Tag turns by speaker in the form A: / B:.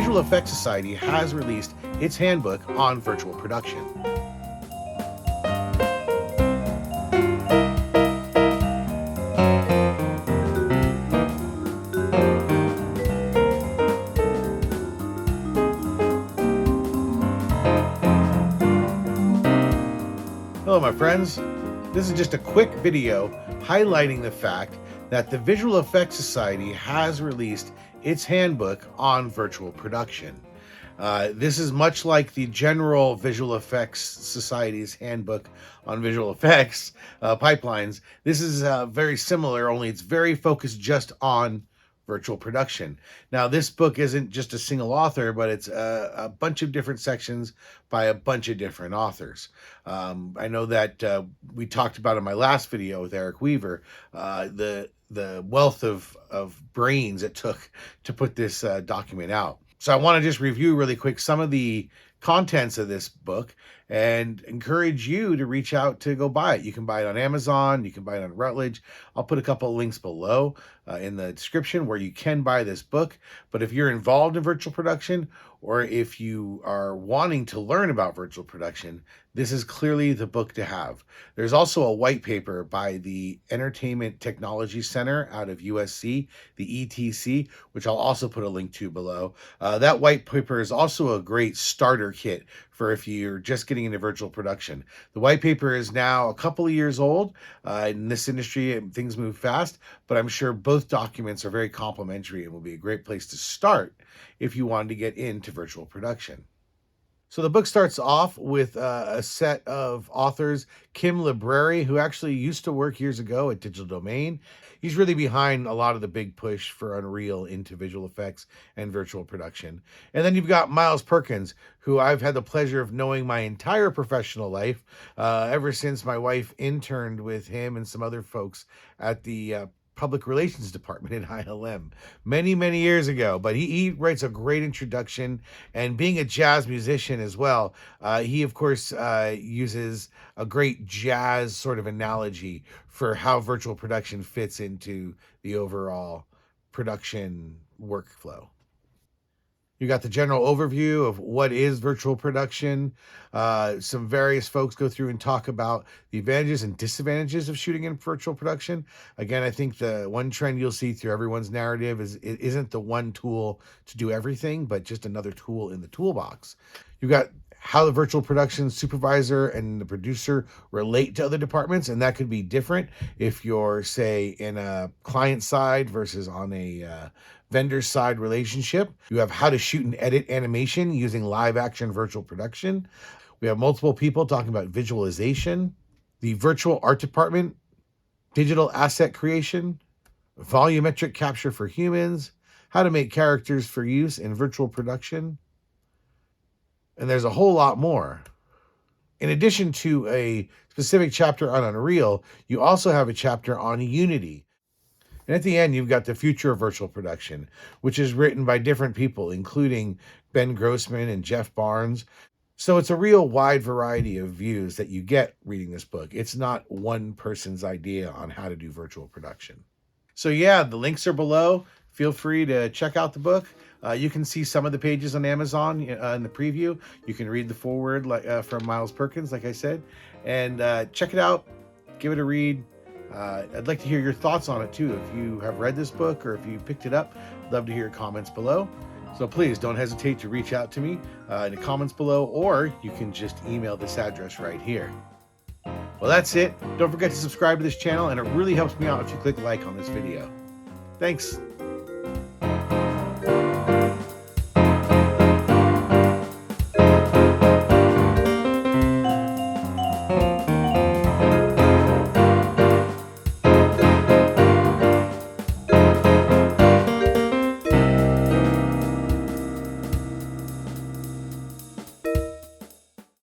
A: Visual Effects Society has released its handbook on virtual production. Hello, my friends. This is just a quick video highlighting the fact that the Visual Effects Society has released its handbook on virtual production. This is much like the general Visual Effects Society's handbook on visual effects pipelines. This is very similar, only it's very focused just on virtual production. Now, this book isn't just a single author, but it's a bunch of different sections by a bunch of different authors. I know that we talked about in my last video with Eric Weaver, the wealth of brains it took to put this document out. So I want to just review really quick some of the contents of this book and encourage you to reach out to go buy it. You can buy it on Amazon, you can buy it on Routledge. I'll put a couple of links below in the description where you can buy this book. But if you're involved in virtual production, or if you are wanting to learn about virtual production, this is clearly the book to have. There's also a white paper by the Entertainment Technology Center out of USC, the ETC, which I'll also put a link to below. That white paper is also a great starter kit for if you're just getting into virtual production. The white paper is now a couple of years old. In this industry, things move fast, but I'm sure both documents are very complementary and will be a great place to start if you wanted to get into virtual production. So the book starts off with a set of authors, Kim Library, who actually used to work years ago at Digital Domain. He's really behind a lot of the big push for Unreal into visual effects and virtual production. And then you've got Miles Perkins, who I've had the pleasure of knowing my entire professional life, ever since my wife interned with him and some other folks at the public relations department in ILM many years ago. But he writes a great introduction, and being a jazz musician as well, he of course uses a great jazz sort of analogy for how virtual production fits into the overall production workflow. You got the general overview of what is virtual production. Some various folks go through and talk about the advantages and disadvantages of shooting in virtual production. Again, I think the one trend you'll see through everyone's narrative is it isn't the one tool to do everything, but just another tool in the toolbox. You've got how the virtual production supervisor and the producer relate to other departments, and that could be different if you're, say, in a client side versus on a vendor side relationship. You have how to shoot and edit animation using live action virtual production. We have multiple people talking about visualization, the virtual art department, digital asset creation, volumetric capture for humans, how to make characters for use in virtual production. And there's a whole lot more. In addition to a specific chapter on Unreal, you also have a chapter on Unity. And at the end, you've got the future of virtual production, which is written by different people, including Ben Grossman and Jeff Barnes. So it's a real wide variety of views that you get reading this book. It's not one person's idea on how to do virtual production. So yeah, the links are below. Feel free to check out the book. You can see some of the pages on Amazon in the preview. You can read the foreword from Miles Perkins, like I said, and check it out. Give it a read. I'd like to hear your thoughts on it too. If you have read this book or if you picked it up, I'd love to hear your comments below. So please don't hesitate to reach out to me in the comments below, or you can just email this address right here. Well, that's it. Don't forget to subscribe to this channel, and it really helps me out if you click like on this video. Thanks.